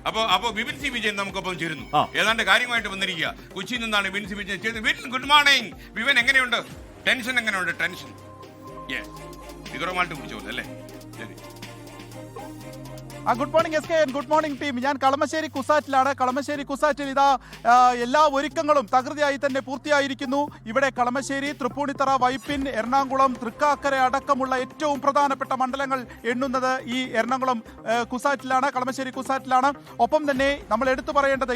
അപ്പൊ വിപിൻ സി വിജയൻ നമുക്കൊപ്പം ചേരുന്നു. ഏതാണ്ട് കാര്യമായിട്ട് വന്നിരിക്കുക. കൊച്ചിയിൽ നിന്നാണ് വിപിൻ സി വിജയൻ ചെയ്തത്. Vipin, good morning. വിപിൻ, എങ്ങനെയുണ്ട്? ടെൻഷൻ എങ്ങനെയുണ്ട്? ടെൻഷൻ വിക്രമായിട്ട് കുടിച്ചോളൂ അല്ലേ? ശരി. Good morning S K, good morning team. ഞാൻ കളമശ്ശേരി കുസാറ്റിലാണ്. കളമശ്ശേരി കുസാറ്റിൽ ഇതാ എല്ലാ ഒരുക്കങ്ങളും തകൃതിയായി തന്നെ പൂർത്തിയായിരിക്കുന്നു. ഇവിടെ കളമശ്ശേരി, തൃപ്പൂണിത്തറ, വൈപ്പിൻ, എറണാകുളം, തൃക്കാക്കര അടക്കമുള്ള ഏറ്റവും പ്രധാനപ്പെട്ട മണ്ഡലങ്ങൾ എണ്ണുന്നത് ഈ എറണാകുളം കുസാറ്റിലാണ്, കളമശ്ശേരി കുസാറ്റിലാണ്. ഒപ്പം തന്നെ നമ്മൾ എടുത്തു പറയേണ്ടത്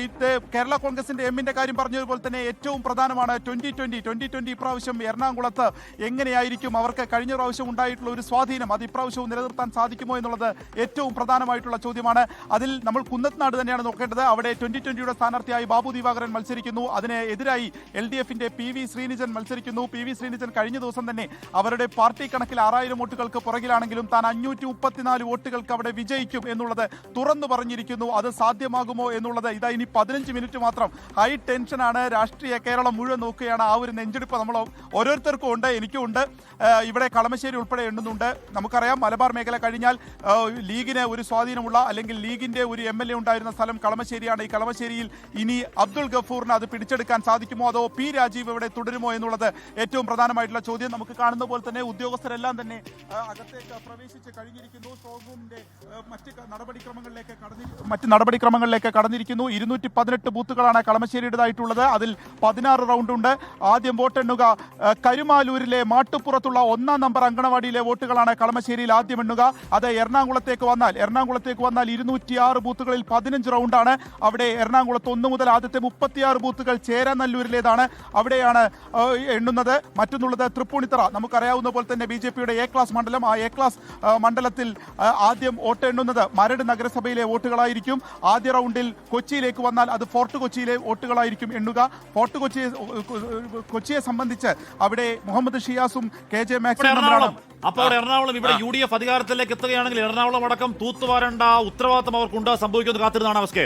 കേരള കോൺഗ്രസിന്റെ എമ്മിന്റെ കാര്യം പറഞ്ഞതുപോലെ തന്നെ ഏറ്റവും പ്രധാനമാണ് 2020 ഇപ്രാവശ്യം എറണാകുളത്ത് എങ്ങനെയായിരിക്കും, അവർക്ക് കഴിഞ്ഞ പ്രാവശ്യം ഉണ്ടായിട്ടുള്ള ഒരു സ്വാധീനം അത് ഇപ്രാവശ്യവും നിലനിർത്താൻ സാധിക്കുമോ എന്നുള്ളത് ഏറ്റവും പ്രധാനമായിട്ടുള്ള ചോദ്യമാണ്. അതിൽ നമ്മൾ കുന്നത്നാട് തന്നെയാണ് നോക്കേണ്ടത്. അവിടെ 2020 സ്ഥാനാർത്ഥിയായി ബാബു ദിവാകരൻ മത്സരിക്കുന്നു. അതിന് എതിരായി LDFന്റെ PV ശ്രീനിജൻ മത്സരിക്കുന്നു. PV ശ്രീനിജൻ കഴിഞ്ഞ ദിവസം തന്നെ അവരുടെ പാർട്ടി കണക്കിൽ 6000 വോട്ടുകൾക്ക് പുറകിലാണെങ്കിലും താൻ 534 വോട്ടുകൾക്ക് അവിടെ വിജയിക്കും എന്നുള്ളത് തുറന്നു പറഞ്ഞിരിക്കുന്നു. അത് സാധ്യമാകുമോ എന്നുള്ളത് ഇതാ ഇനി 15 മിനിറ്റ് മാത്രം. ഹൈ ടെൻഷനാണ്. രാഷ്ട്രീയ കേരളം മുഴുവൻ നോക്കുകയാണ്. ആ ഒരു നെഞ്ചെടുപ്പ് നമ്മൾ ഓരോരുത്തർക്കും ഉണ്ട്, എനിക്കും ഉണ്ട്. ഇവിടെ കളമശ്ശേരി ഉൾപ്പെടെ എണ്ണുന്നുണ്ട്. നമുക്കറിയാം മലബാർ മേഖല കഴിഞ്ഞാൽ ലീഗിന് ഒരു സ്വാധീനമുള്ള അല്ലെങ്കിൽ ലീഗിന്റെ ഒരു MLA ഉണ്ടായിരുന്ന സ്ഥലം കളമശ്ശേരിയാണ്. ഈ കളമശ്ശേരിയിൽ ഇനി അബ്ദുൾ ഗഫൂറിന് അത് പിടിച്ചെടുക്കാൻ സാധിക്കുമോ അതോ P രാജീവ് ഇവിടെ തുടരുമോ എന്നുള്ളത് ഏറ്റവും പ്രധാനമായിട്ടുള്ള ചോദ്യം. നമുക്ക് കാണുന്ന പോലെ തന്നെ ഉദ്യോഗസ്ഥരെല്ലാം തന്നെ അകത്തേക്ക് പ്രവേശിച്ച് കഴിഞ്ഞിരിക്കുന്നു. സ്ട്രോങ് റൂമിന്റെ മറ്റ് നടപടിക്രമങ്ങളിലേക്ക് കടന്നിരിക്കുന്നു. 218 ബൂത്തുകളാണ് കളമശ്ശേരിയുടേതായിട്ടുള്ളത്. അതിൽ 16 റൗണ്ട് ഉണ്ട്. ആദ്യം വോട്ടെണ്ണുക കരുമാലൂരിലെ മാട്ടുപ്പുറത്തുള്ള 1-ാം നമ്പർ അങ്കണവാടിയിലെ വോട്ടുകളാണ് കളമശ്ശേരിയിൽ ആദ്യം എണ്ണുക. അത് എറണാകുളത്തേക്ക് വന്നാൽ 206 ബൂത്തുകളിൽ 15 റൗണ്ടാണ്. അവിടെ എറണാകുളത്ത് 1 മുതൽ ആദ്യത്തെ 36 ബൂത്തുകൾ ചേരാനല്ലൂരിലേതാണ്. അവിടെയാണ് എണ്ണുന്നത്. മറ്റൊന്നുള്ളത് തൃപ്പൂണിത്തറ. നമുക്കറിയാവുന്ന പോലെ തന്നെ BJPയുടെ A ക്ലാസ് മണ്ഡലം. ആ A ക്ലാസ് മണ്ഡലത്തിൽ ആദ്യം വോട്ട് എണ്ണുന്നത് മരട് നഗരസഭയിലെ വോട്ടുകളായിരിക്കും. ആദ്യ റൗണ്ടിൽ കൊച്ചിയിലേക്ക് വന്നാൽ അത് ഫോർട്ട് കൊച്ചിയിലെ വോട്ടുകളായിരിക്കും എണ്ണുക. ഫോർട്ട് കൊച്ചിയെ സംബന്ധിച്ച് അവിടെ മുഹമ്മദ് ഷിയാസും KJ മാക്സിമും. അപ്പോൾ എറണാകുളം ഇവിടെ UDF അധികാരത്തിലേക്ക് എത്തുകയാണെങ്കിൽ എറണാകുളം അടക്കം തൂത്തുവാരേണ്ട ഉത്തരവാദിത്തം അവർക്കുണ്ട്. സംഭവിക്കുന്നത് കാത്തിരുന്നാണ് അവസ്കേ.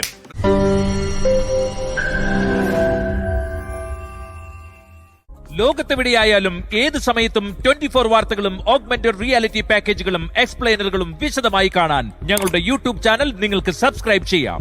ലോകത്തെവിടെയായാലും ഏത് സമയത്തും 24 വാർത്തകളും ഓഗ്മെന്റഡ് റിയാലിറ്റി പാക്കേജുകളും എക്സ്പ്ലെയിനറുകളും വിശദമായി കാണാൻ ഞങ്ങളുടെ YouTube ചാനൽ നിങ്ങൾക്ക് സബ്സ്ക്രൈബ് ചെയ്യാം.